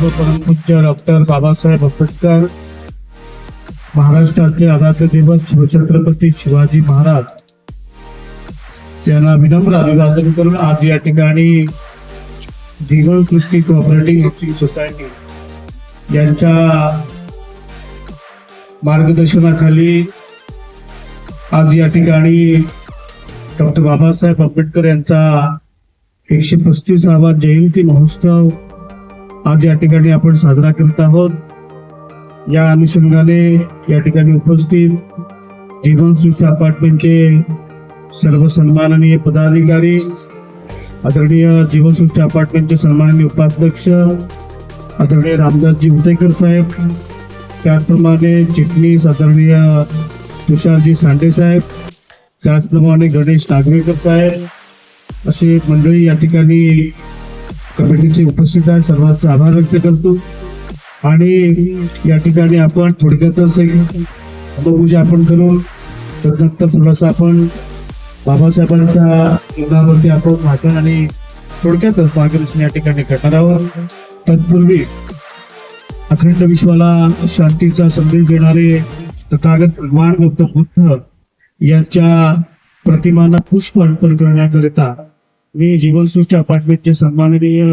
सर्व परमपूज्य डॉक्टर बाबासाहेब आंबेडकर महाराष्ट्रातले आराध्य दैवत शिवछत्रपती शिवाजी महाराज यांना विनम्र अभिवादन करून आज या ठिकाणी जीवन सृष्टी कोऑपरेटिव्ह हाऊसिंग सोसायटी यांच्या मार्गदर्शनाखाली आज या ठिकाणी डॉक्टर बाबासाहेब आंबेडकर यांचा 135वा जयंती महोत्सव आज या ठिकाणी आपण साजरा करत आहोत। या अनुषंगाने या ठिकाणी उपस्थित जीवनसृष्टी अपार्टमेंटचे सर्व सन्माननीय पदाधिकारी, आदरणीय जीवनसृष्टी अपार्टमेंटचे सन्माननीय उपाध्यक्ष आदरणीय रामदासजी उतेकर साहेब, त्याचप्रमाणे चिटणीस आदरणीय तुषारजी सांडे साहेब, त्याचप्रमाणे गणेश नागवेकर साहेब, अशी मंडळी या ठिकाणी कमिटीचे उपस्थित आहे। सर्वांचा आभार व्यक्त करतो आणि या ठिकाणी आपण थोडक्यातच पूजा आपण करून त्यानंतर थोडासा आपण बाबासाहेबांच्या जीवनावरती आपण भाषण आणि थोडक्यातच मार्गदर्शन या ठिकाणी करणार आहोत। तत्पूर्वी अखंड विश्वाला शांतीचा संदेश देणारे तथागत भगवान गौतम बुद्ध यांच्या प्रतिमांना पुष्प अर्पण करण्याकरिता मी जीवनसृष्टी अपार्टमेंटचे सन्माननीय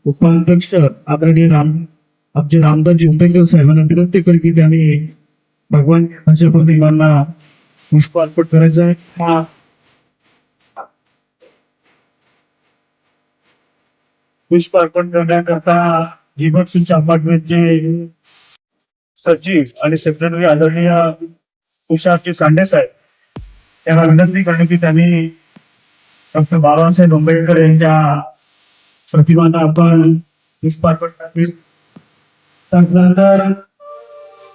उपाध्यक्ष आदरणीय आमचे रामदासजी उपेकर साहेबांना विनंती करेन की त्यांनी भगवान यांच्या प्रतिमांना पुष्प अर्पण करायचं आहे। हा पुष्प अर्पण करण्याकरता जीवनसृष्टी अपार्टमेंटचे सचिव आणि सेक्रेटरी आदरणीय तुषारजी सांडे साहेब त्यांना विनंती करणे की त्यांनी डॉक्टर बाबासाहेब आंबेडकर यांच्या प्रतिमांना आपण पुष्पार्पण करावे। त्यानंतर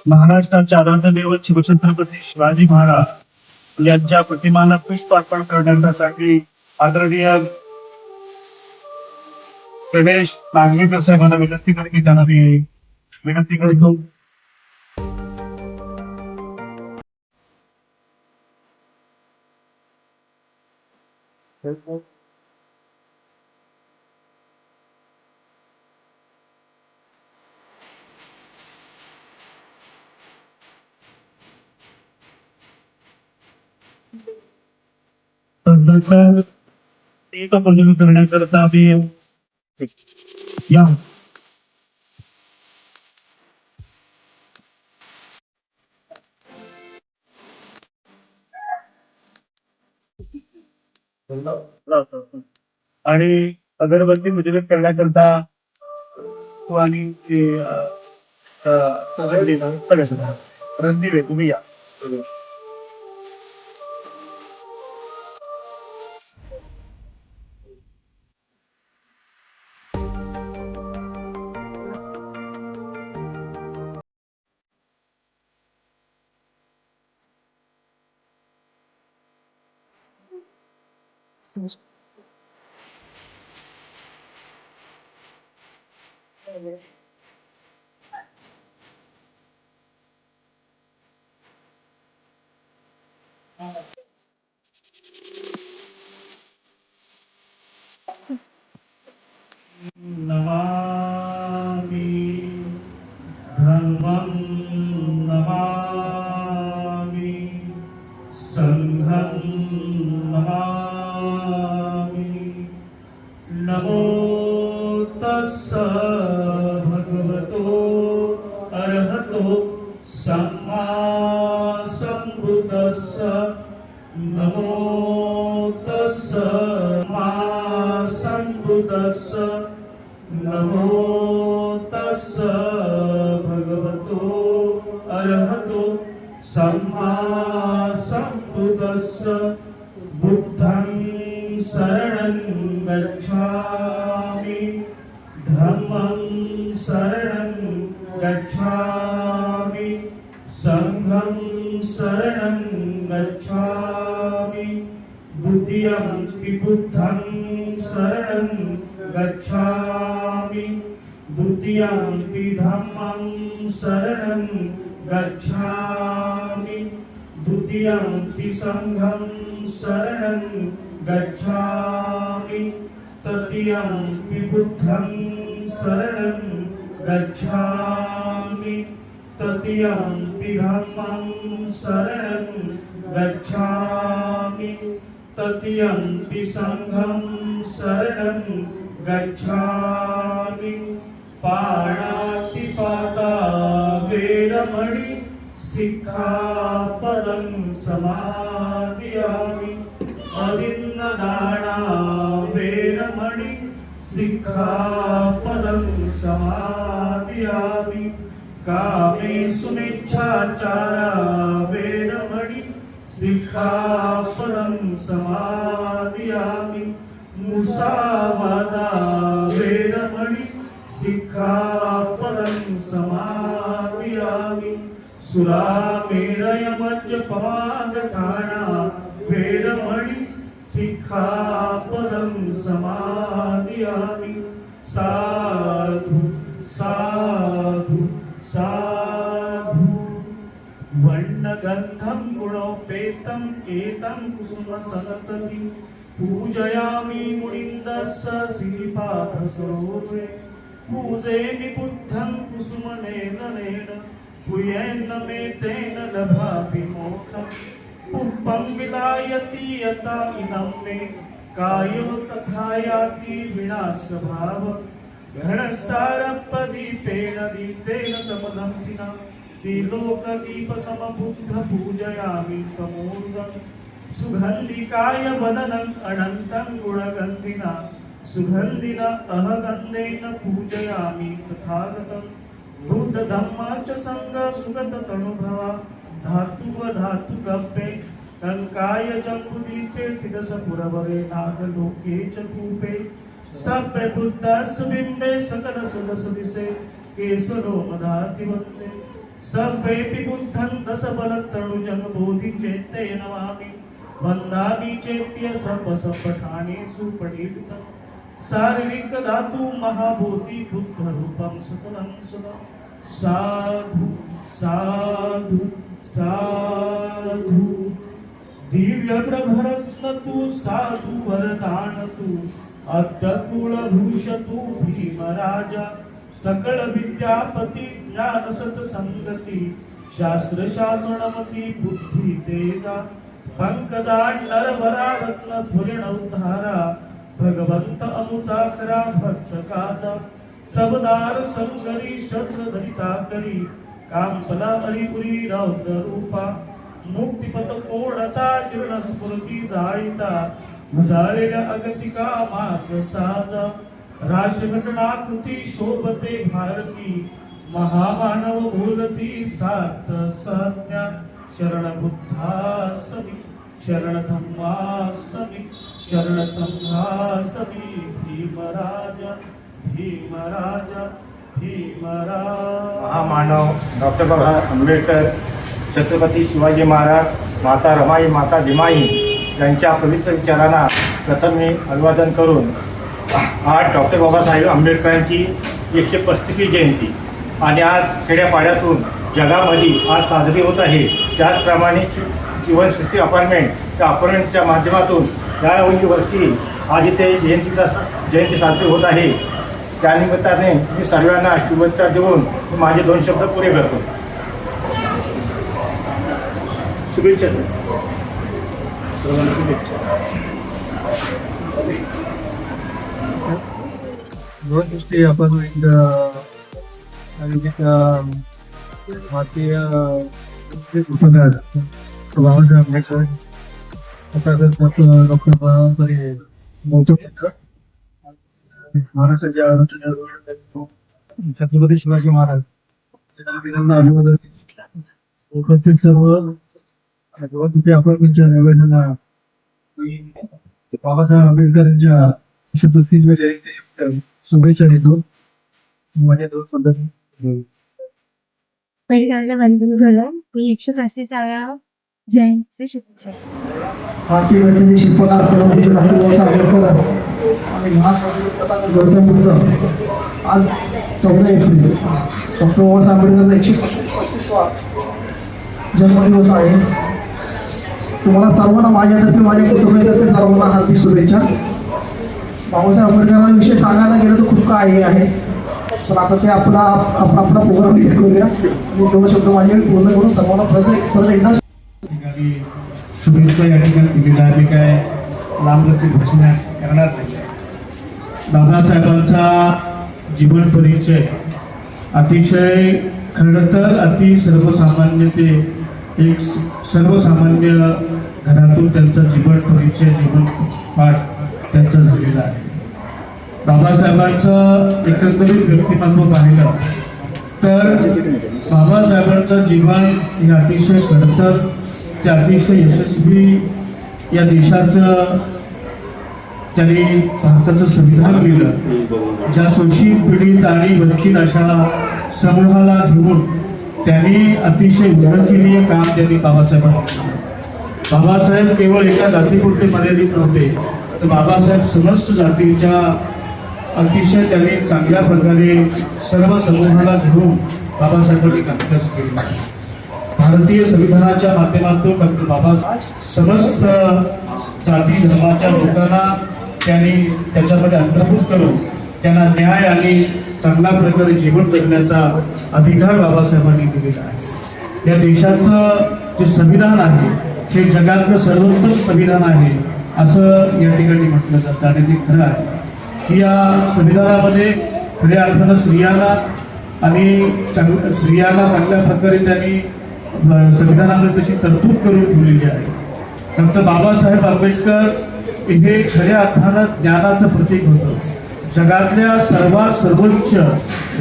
महाराष्ट्राचे आराध्य दैवत शिवछत्रपती शिवाजी महाराज यांच्या प्रतिमांना पुष्पार्पण करण्यासाठी आदरणीय गणेश नागवेकर साहेबांना विनंती करणे की त्यांना विनंती करतो। एक मंजूर करण्याकरता आम्ही या आणि अगरबत्ती वितरित करण्याकरता आणि रणदीप तुम्ही या। नमामि धर्मं नमामि संघं नमामि। नमो तस्स भगवतो अरहतो सम्मा सम्बुद्धस्स। नमो तस्स सम्मा सम्बुद्धस्स। नमो तस्स भगवतो अरहतो सम्मा सम्बुद्धस्स। बुद्धं शरणं गच्छामि, धम्मं शरणं गच्छामि, संघं शरणं गच्छामि। द्वितीयं बुद्धं शरणं गच्छामि, द्वितीयं धम्मं शरणं गच्छामि, द्वितीयं संघं शरणं गच्छामि, तृतीयं बुद्धं शरणं गच्छामि तृतीयम्पि धम्मं शरणं गच्छामि तृतीयम्पि संघं शरणं गच्छामि पाणातिपाता वेरमणि सिक्खापदं समादियामि अदिन्नदाना वेरमणि सिक्खापदं समादियामि कामेषु मिच्छाचारा वेरमणि सिक्खापदं समादियामि मुसावादा वेरमणि सिक्खापदं समादियामि सुरामेरय मज्जपादखाना वेरमणि सिक्खापदं समादियामि साधु साधु साधु वर्णगन्धं गुणोपेतं केतं कुसुमसनतति पूजयामि मुनिन्दस्य श्रीपादसरोवरे पूजयामि बुद्धं कुसुमनेन पूयेन्न मे तेन लभामि मोक्षं पुष्पं विलायति यथा इदं मे कायो तथा याति विनाशभाव घनसारपदीपेन दीप्तेन कमलंसिना त्रिलोकदीपसमबुद्ध पूजयामि तमूर्धं सुगन्धिकाय वदनम् अनन्तं गुणगन्धिना सुगन्धिना अहगन्धेन पूजयामि तथागतं बुद्ध धम्मा च संग सुगत तनुभवा धातु कप्पे कंकाय जम्बुदीपे तिदसपुरवरे नागलोके च कूपे सप्पे बुद्धस्य बिम्बे सकल सुदसुदिसे केशलोमधातिवन्ते सप्पेऽपि बुद्धं दशबलतनुजं बोधिचेत्ते नमामि वन्दामि चेत्य सप्पठानेषु पठितं शारीरिक धातु महाभूति बुद्ध रूपं सकलं सदा साधु साधु साधु दिव्य प्रभरत्नतु साधु वरदानतु अद्यकुलभूषतु भीमराजा सकल विद्यापति ज्ञान सत्संगति शास्त्र शासनमति बुद्धि तेजा पंकजांडर वरा रत्न स्वर्ण उद्धारा भगवंत अमुचाकरा भक्त काजा सबदार संगरी शस्त्र धरिता करी कामपला हरिपुरी रौद्र रूपा मुक्तिपथ कोणता जीर्ण स्फूर्ती जाळीता झालेल्या अगतिका मार्ग साजा राष्ट्रघटनाकृती शोभते भारती महामानव बोलती सात संज्ञा शरण बुद्धासमी शरण धम्मासमी शरण संघासमी भीमराजा भीमराजा भीमराजा महामानव डॉक्टर बाबासाहेब आंबेडकर छत्रपती शिवाजी महाराज माता रमाई माता भीमाई यांच्या पवित्र विचारांना प्रथम मी अभिवादन करून आज डॉक्टर बाबासाहेब आंबेडकरांची 135वी जयंती आणि आज खेड्यापाड्यातून जगामध्ये आज साजरी होत आहे. त्याचप्रमाणे जीवनसृष्टी अपार्टमेंट त्या अपार्टमेंटच्या माध्यमातून या वर्षी आज इथे जयंती साजरी होत आहे. त्यानिमित्ताने मी सर्वांना शुभेच्छा देऊन माझे 2 शब्द पुरे करतो. शुभेच्छा सर्वांना शुभेच्छा. जीवनसृष्टी अपार्टमेंट आयोजित भारतीय उपनगर बाबासाहेब आंबेडकर डॉक्टर बाबासाहेब मोठं महाराष्ट्राच्या छत्रपती शिवाजी महाराज यांना अभिवादन. उपस्थित सर्व अपार्टमेंटच्या निवासियांना बाबासाहेब आंबेडकर यांच्या 135व्या जयंती शुभेच्छा देतो. माझ्या 2 पद्धती पहिल्यांदा वंदन झालं मी 135व्या जयंतीच्या शुभेच्छा. भारतीय घटनेचे शिल्पकार परमपूज्य डॉक्टर बाबासाहेब आंबेडकर आणि महास्वामी गौतम बुद्ध आज 14 एप्रिल डॉक्टर बाबासाहेब आंबेडकरचा 135वा जन्मदिवस आहे. तुम्हाला सर्वांना माझ्यातर्फे माझ्या कुटुंबातर्फे सर्वांना हार्दिक शुभेच्छा. बाबासाहेब आंबेडकरांविषयी सांगायला गेलं तर खूप काही आहे. पण आता ते आपला आपला प्रोग्राम हे करूया आणि 2 शब्द माझे पूर्ण करून सर्वांना परत एकदा ठिकाणी शुभेच्छा या ठिकाणी दिलेल्या आहे. मी काय लांबलचक भाषण करणार नाही. बाबासाहेबांचा जीवन परिचय अतिशय खरं तर अति सर्वसामान्य ते एक सर्वसामान्य घरातून त्यांचा जीवन परिचय जीवन पाठ त्यांचा झालेला आहे. बाबासाहेबांचं एकंदरीत व्यक्तिमत्व पाहिलं तर बाबासाहेबांचं जीवन हे अतिशय खडतर ते अतिशय यशस्वी या देशाचं त्यांनी भारताचं संविधान लिहिलं. ज्या शोषित पीडित आणि वंचित अशा समूहाला घेऊन त्यांनी अतिशय उल्लेखनीय काम त्यांनी बाबासाहेबांनी केलं. बाबासाहेब केवळ एका जातीपुरते मर्यादित नव्हते तर बाबासाहेब समस्त जातीच्या अतिशय त्यांनी चांगल्या प्रकारे सर्व समूहाला घेऊन बाबासाहेबांनी कामकाज केले. भारतीय संविधानाच्या माध्यमातून डॉक्टर बाबासाहेब समस्त जाती धर्माच्या लोकांना त्यांनी त्याच्यामध्ये अंतर्भूत करून त्यांना न्याय आणि चांगल्या प्रकारे जीवन जगण्याचा अधिकार बाबासाहेबांनी दिलेला आहे. या देशाचं जे संविधान आहे हे जगातलं सर्वोत्तम संविधान आहे असं या ठिकाणी म्हटलं जातं आणि ते खरं आहे की या संविधानामध्ये खऱ्या अर्थानं स्त्रियांना चांगल्या प्रकारे त्यांनी संविधानामध्ये तशी तरतूद करून ठेवलेली आहे. डॉक्टर बाबासाहेब आंबेडकर हे खऱ्या अर्थानं ज्ञानाचं प्रतीक होतं. जगातल्या सर्वात सर्वोच्च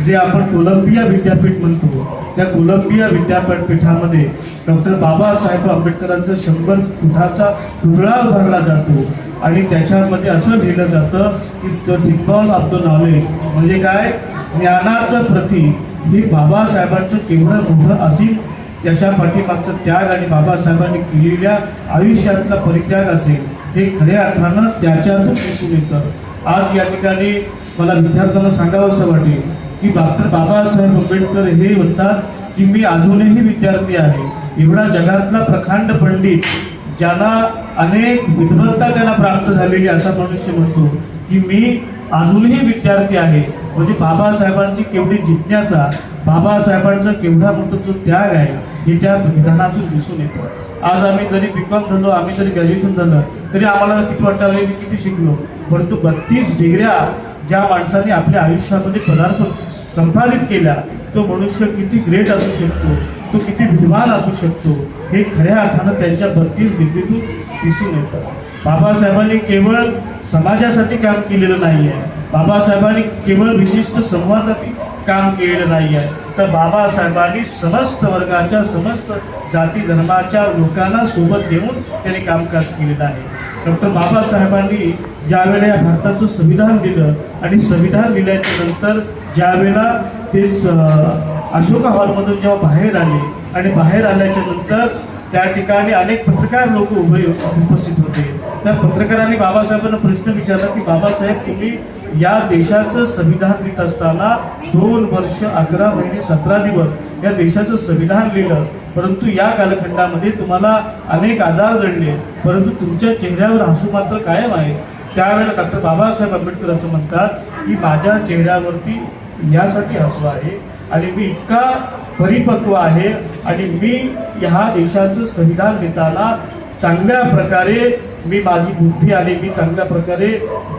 जे आपण कोलंबिया विद्यापीठ म्हणतो त्या कोलंबिया विद्यापीठामध्ये डॉक्टर बाबासाहेब आंबेडकरांचा 100 फुटाचा पुतळा उभारला जातो आणि त्याच्यामध्ये असं लिहिलं जातं की the symbol of the knowledge म्हणजे काय, ज्ञानाचं प्रतीक हे बाबासाहेबांचं केवढं मोठं असेल त्याच्या पाठीमागचं त्याग आणि बाबासाहेबांनी केलेल्या आयुष्यातला परित्याग असेल हे खऱ्या अर्थानं त्याच्यातून दिसून येतं. आज या ठिकाणी मला विद्यार्थ्यांना सांगावंसं वाटेल की डॉक्टर बाबासाहेब आंबेडकर हे म्हणतात की मी अजूनही विद्यार्थी आहे. एवढा जगातला प्रकांड पंडित ज्यांना अनेक विद्वत्ता त्यांना प्राप्त झालेली असा मनुष्य म्हणतो की मी अजूनही विद्यार्थी आहे. म्हणजे बाबासाहेबांची केवढी जिज्ञासा, बाबासाहेबांचा केवढा मोठा जो त्याग आहे हे त्या विधानातून दिसून येतं. आज आम्ही जरी B.Com झालो, आम्ही जरी ग्रॅज्युएशन झालं तरी आम्हाला किती वाटतं मी किती शिकलो, परंतु 32 डिग्र्या ज्या माणसाने आपल्या आयुष्यामध्ये पदार्थ संपादित केल्या तो मनुष्य किती ग्रेट असू शकतो, तो किती विद्वान असू शकतो हे खऱ्या अर्थानं त्यांच्या 32 डिग्रीतून दिसून येतं. बाबासाहेबांनी केवळ समाजासाठी काम केलेलं नाही आहे, बाबासाहेबांनी केवळ विशिष्ट समूहासाठी काम केलेलं नाही आहे, तर बाबासाहेबांनी समस्त वर्गाच्या समस्त जाती धर्माच्या लोकांना सोबत घेऊन त्यांनी कामकाज केलेलं आहे. डॉक्टर बाबासाहेबांनी ज्यावेळेला या भारताचं संविधान दिलं आणि संविधान दिल्याच्या नंतर ज्यावेळेला ते अशोका हॉलमधून जेव्हा बाहेर आले आणि बाहेर आल्याच्या नंतर त्या ठिकाणी अनेक पत्रकार लोक उपस्थित होते. त्या पत्रकारांनी बाबासाहेबांना प्रश्न विचारला की बाबासाहेब तुम्ही या देशाचं संविधान लिहित असताना 2 वर्ष 11 महिने 17 दिवस या देशाचं संविधान लिहिलं, परंतु या कालखंडामध्ये तुम्हाला अनेक आजार जडले परंतु तुमच्या चेहऱ्यावर हसू मात्र कायम आहे. त्यावेळेला डॉक्टर बाबासाहेब आंबेडकर असं म्हणतात की माझ्या चेहऱ्यावरती यासाठी हसू आहे आणि मी इतका परिपक्व आहे आणि मी ह्या देशाचं संविधान लिहिताना चांगल्या प्रकारे मी माझी बुद्धी आणि मी चांगल्या प्रकारे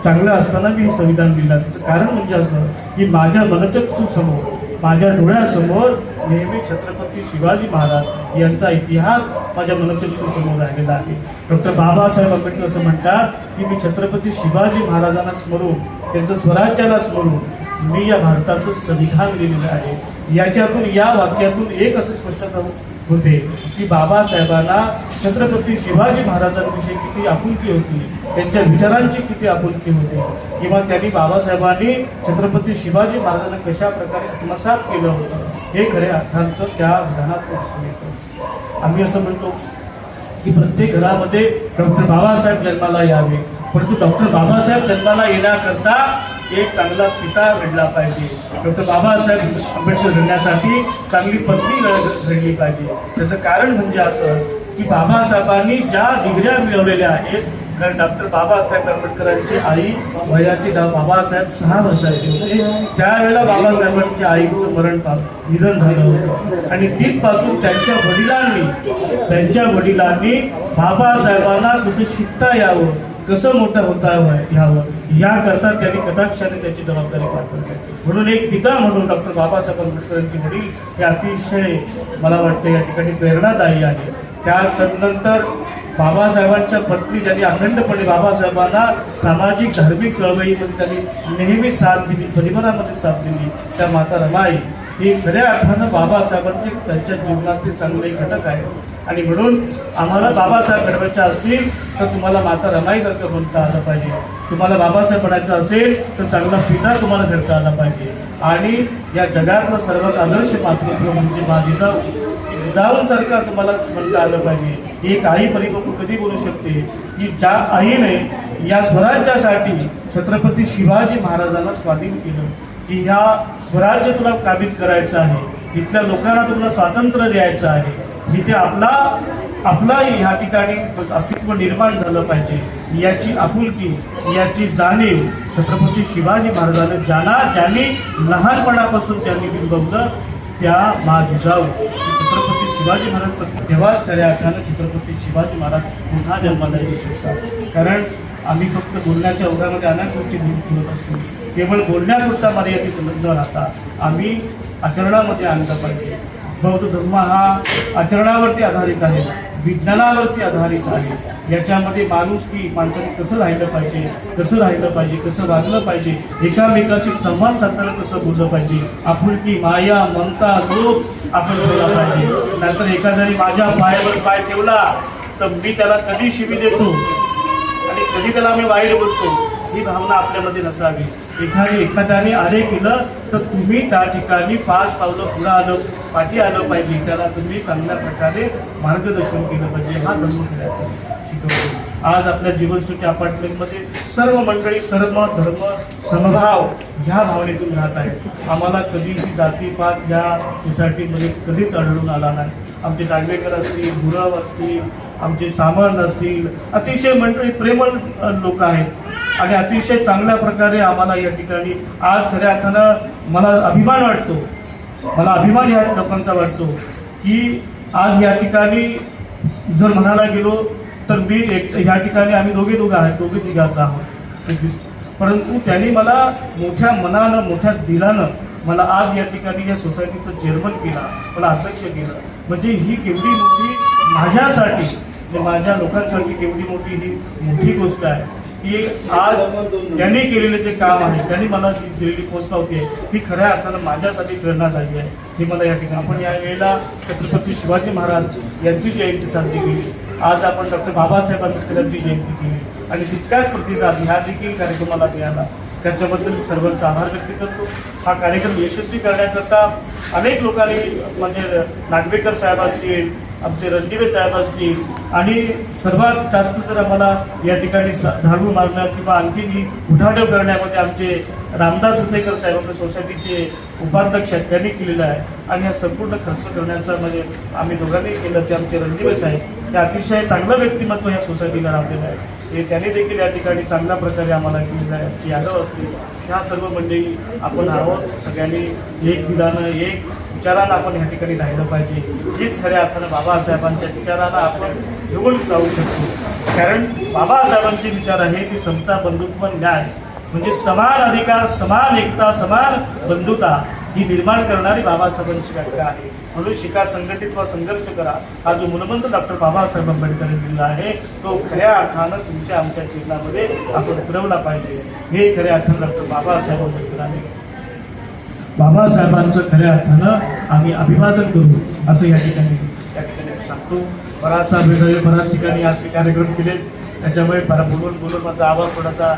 चांगलं असताना मी हे संविधान लिहिलं. त्याचं कारण म्हणजे असं की माझ्या मनचक्षूसमोर माझ्या डोळ्यासमोर नेहमी छत्रपती शिवाजी महाराज यांचा इतिहास माझ्या मनचक्षूसमोर राहिलेला आहे. डॉक्टर बाबासाहेब आंबेडकर असं म्हणतात की मी छत्रपती शिवाजी महाराजांना स्मरून त्यांचं स्वराज्याला स्मरून मी या भारताचं संविधान लिहिलेलं आहे. याच्यातून या वाक्यातून एक असं स्पष्ट होते की बाबासाहेबांना छत्रपती शिवाजी महाराजांविषयी किती आपुलकी होती, त्यांच्या विचारांची किती आपुलकी होती किंवा त्यांनी बाबासाहेबांनी छत्रपती शिवाजी महाराजांना कशा प्रकारे आत्मसात केलं होतं हे खऱ्या अर्थानं त्या विधानात दिसून येतं. आम्ही असं म्हणतो की प्रत्येक घरामध्ये डॉक्टर बाबासाहेब जन्माला यावे, परंतु डॉक्टर बाबासाहेब जन्माला येण्याकरता एक चांगला पिता घडला पाहिजे. डॉक्टर बाबासाहेब आंबेडकर घडण्यासाठी चांगली पत्नी घडली पाहिजे. त्याचं कारण म्हणजे असं की बाबासाहेबांनी ज्या डिग्र्या मिळवलेल्या आहेत कारण डॉक्टर बाबासाहेब आंबेडकरांची आई वयाची बाबासाहेब 6 वर्षाची होते. त्यावेळेला बाबासाहेबांच्या आईचं निधन झालं होतं आणि तिथपासून त्यांच्या वडिलांनी बाबासाहेबांना कसं शिकता यावं, कसं मोठं होता यावं याकरता त्यांनी कटाक्षाने त्याची जबाबदारी पार पडली. म्हणून एक पिता म्हणून डॉक्टर बाबासाहेब आंबेडकरांची वडील हे अतिशय मला वाटतं या ठिकाणी प्रेरणादायी आहे. त्यानंतर बाबासाहेबांच्या पत्नी ज्यांनी अखंडपणे बाबासाहेबांना सामाजिक धार्मिक चळवळीमध्ये त्यांनी नेहमी साथ दिली, परिवारामध्ये साथ दिली, त्या माता रमाई ही खऱ्या अर्थानं बाबासाहेबांचे त्यांच्या जीवनातील चांगले घटक आहे. आणि म्हणून आम्हाला बाबासाहेब घडवायचे असतील तर तुम्हाला माता रमाईसारखं बनता आलं पाहिजे. तुम्हाला बाबासाहेब बनायचं असेल तर चांगला पिता तुम्हाला घडता आला पाहिजे. आणि या जगातलं सर्वात आदर्श मातृत्व म्हणजे माझी जिजाऊंसारखं तुम्हाला म्हणता आलं पाहिजे. एक आई परिपक्व कधी बोलू शकते की ज्या आईने या स्वराज्यासाठी छत्रपती शिवाजी महाराजांना स्वाधीन केलं, की ह्या स्वराज्य तुला काबीज करायचं आहे, इथल्या लोकांना तुला स्वातंत्र्य द्यायचं आहे, इथे आपला ह्या ठिकाणी अस्तित्व निर्माण झालं पाहिजे याची आपुलकी, याची जाणीव छत्रपती शिवाजी महाराजांनी ज्यांनी लहानपणापासून त्यांनी बिंबवलं त्या मा जिजाऊ छत्रपती शिवाजी महाराज तेव्हाच खऱ्या अर्थानं छत्रपती शिवाजी महाराज पुन्हा जन्माला येऊ शकतात. कारण आम्ही फक्त बोलण्याच्या ओघामध्ये अनेक गोष्टी बोलत असतो, केवळ बोलण्यापुरता मर्यादित न राहता आम्ही आचरणामध्ये आणलं पाहिजे. बौद्ध धर्म हा आचरणावरती आधारित आहे, विज्ञानावरती आधारित आहे. याच्यामध्ये माणसाने कसं राहिलं पाहिजे, कसं वागलं पाहिजे, एकामेकाशी संवाद साधताना कसं बोललं पाहिजे, आपुलकी, माया, ममता, लोभ आपण ठेवला पाहिजे. नंतर एखाद्याने माझ्या पायावर पाय ठेवला तर मी त्याला कधी शिवी देतो आणि कधी त्याला मी वाईट बोलतो, ही भावना आपल्यामध्ये नसावी. एखाद्याने आरे केलं तर तुम्ही त्या ठिकाणी 5 पावलं पुढं पाठी आलं पाहिजे, त्याला तुम्ही चांगल्या प्रकारे मार्गदर्शन केलं पाहिजे. हा धर्म शिकवतो. आज आपल्या जीवनसुखी अपार्टमेंटमध्ये सर्व मंडळी धर्म समभाव ह्या भावनेतून राहत आहेत. आम्हाला कधीही जातीपात या सोसायटीमध्ये कधीच आढळून आला नाही. आमचे दांडेकर असतील, गुरव असतील, आमचे सामंत असतील, अतिशय मंडळी प्रेमळ लोक आहेत आणि अतिशय चांगल्या प्रकारे आम्हाला या ठिकाणी आज खऱ्या अर्थानं मला अभिमान या लोकांचा वाटतो की आज या ठिकाणी जर म्हणायला गेलो तर मी या ठिकाणी आम्ही दोघे तिघाचा आहोत, परंतु त्यांनी मला मोठ्या मनानं, मोठ्या दिलानं मला आज या ठिकाणी या सोसायटीचं चेअरमन केला, मला अध्यक्ष केलं. म्हणजे ही केवढी मोठी माझ्यासाठी, माझ्या लोकांसाठी केवढी मोठी गोष्ट आहे की आज त्यांनी केलेले जे काम आहे, त्यांनी मला दिलेली पोचपावती आहे ती खऱ्या अर्थानं माझ्यासाठी प्रेरणादायी आहे. ही मला या ठिकाणी आपण या वेळेला छत्रपती शिवाजी महाराज यांची जयंती साजरी केली. आज आपण डॉक्टर बाबासाहेब आंबेडकरांची जयंती केली आणि तितकाच प्रतिसाद ह्या देखील कार्यक्रमाला मिळाला. त्याच्याबद्दल मी सर्वांचा आभार व्यक्त करतो. हा कार्यक्रम यशस्वी करण्याकरता अनेक लोकांनी म्हणजे नागवेकर साहेब असतील, आमचे रणदिवे साहेब असतील आणि सर्वात जास्त तर आम्हाला या ठिकाणी झाडू मारण्यात किंवा आणखी उठाठेव करण्यामध्ये आमचे रामदास उदयकर साहेब आपल्या सोसायटीचे उपाध्यक्ष आहेत, त्यांनी केलेलं आहे. आणि हा संपूर्ण खर्च करण्याचा म्हणजे आम्ही दोघांनी केलं ते आमचे रणदिवे साहेब, ते अतिशय चांगलं व्यक्तिमत्व या सोसायटीला लाभलेलं आहे. हे त्यांनी देखील या ठिकाणी चांगल्या प्रकारे आम्हाला केलेलं आहे. आमची यादव असतील, ह्या सर्व मंडळी आपण आहोत. सगळ्यांनी एक दिलानं, एक विचारानं आपण ह्या ठिकाणी राहिलं पाहिजे. हीच खऱ्या अर्थानं बाबासाहेबांच्या विचाराला आपण घेऊन जाऊ शकतो. कारण बाबासाहेबांचे विचार आहे की समता, बंधुत्व, न्याय म्हणजे समान अधिकार, समान एकता, समान बंधुता ही निर्माण करणारी बाबासाहेबांची व्याख्या आहे. म्हणून शिका, संघटित व संघर्ष करा हा जो मूलमंत्र डॉक्टर बाबासाहेब आंबेडकरांनी दिला आहे तो खऱ्या अर्थानं तुमच्या आमच्या जीवनामध्ये आपण उतरवला पाहिजे. हे खऱ्या अर्थानं डॉक्टर बाबासाहेब आंबेडकरांनी बाबासाहेबांचं खऱ्या अर्थानं आम्ही अभिवादन करू असं या ठिकाणी सांगतो. बऱ्याच ठिकाणी आज कार्यक्रम केले, त्याच्यामुळे बोलून माझा आवाज थोडासा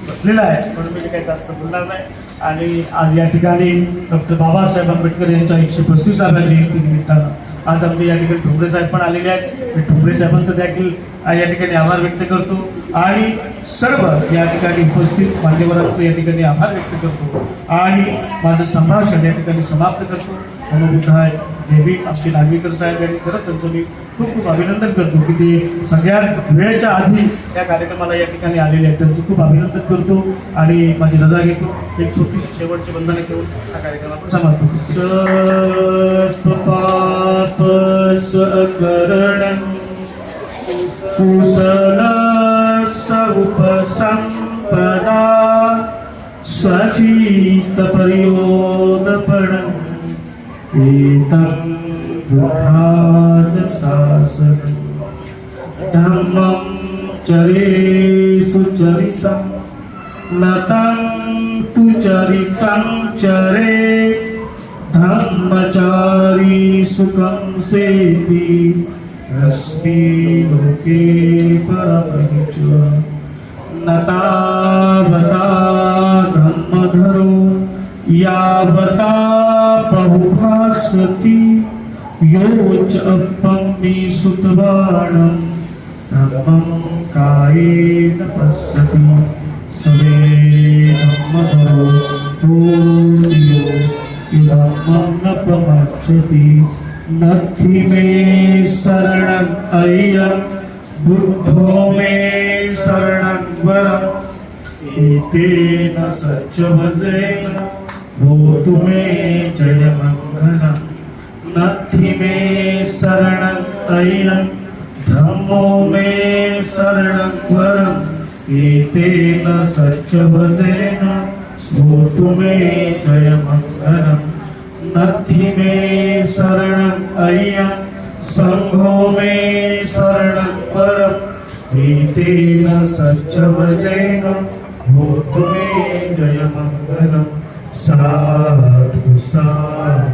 बसलेला आहे, म्हणून मी काही जास्त बोलणार नाही. आणि आज या ठिकाणी डॉक्टर बाबासाहेब आंबेडकर यांच्या 135व्या जयंती निमित्तानं आज आमचे या ठिकाणी ठोंबरे साहेब पण आलेले आहेत. मी ठोंबरे साहेबांचं देखील या ठिकाणी आभार व्यक्त करतो आणि सर्व या ठिकाणी उपस्थित मान्यवरांचं या ठिकाणी आभार व्यक्त करतो आणि माझं संभाषण या ठिकाणी समाप्त करतो. मनोबुद्धाय जय भीम. आमचे नागवेकर साहेब यांनी खरंच त्यांचं मी खूप खूप अभिनंदन करतो की ते सगळ्यात वेळेच्या आधी या कार्यक्रमाला या ठिकाणी आलेले आहेत. त्यांचं खूप अभिनंदन करतो आणि माझी रजा घेतो. एक छोटीशी शेवटची वंदना घेऊन हा कार्यक्रम आपण समाप्त उपसंपदा सचित परियोदपणम् एतं बुद्धाद शासनम् धम्मं चरे सुचरितं लतं तु चरितं चरे धम्मचारी सुखं सेति अस्ति लोके परमहिच नतावता धम्मधरो यावता बहुभासति योच अपम्मि सुतबाणं धम्मं कायेन पश्यति सवे धम्मधरो यो धम्मं न प्रमक्षति नत्थि मे शरणं अय्यं बुद्धो मे शरणं वरम् एतेन सच्चवजेन भूतु मे जयमङ्गलम् नत्थि मे शरणं अय्यं धम्मो मे शरणं वरम् एतेन सच्चवजेन भूतु मे जयमङ्गलम् नत्थि मे शरणं अय्यं संघो मे शरणं वरम् एतेन सच्चवजेन भूतु मे जयमङ्गलम् साधु साधु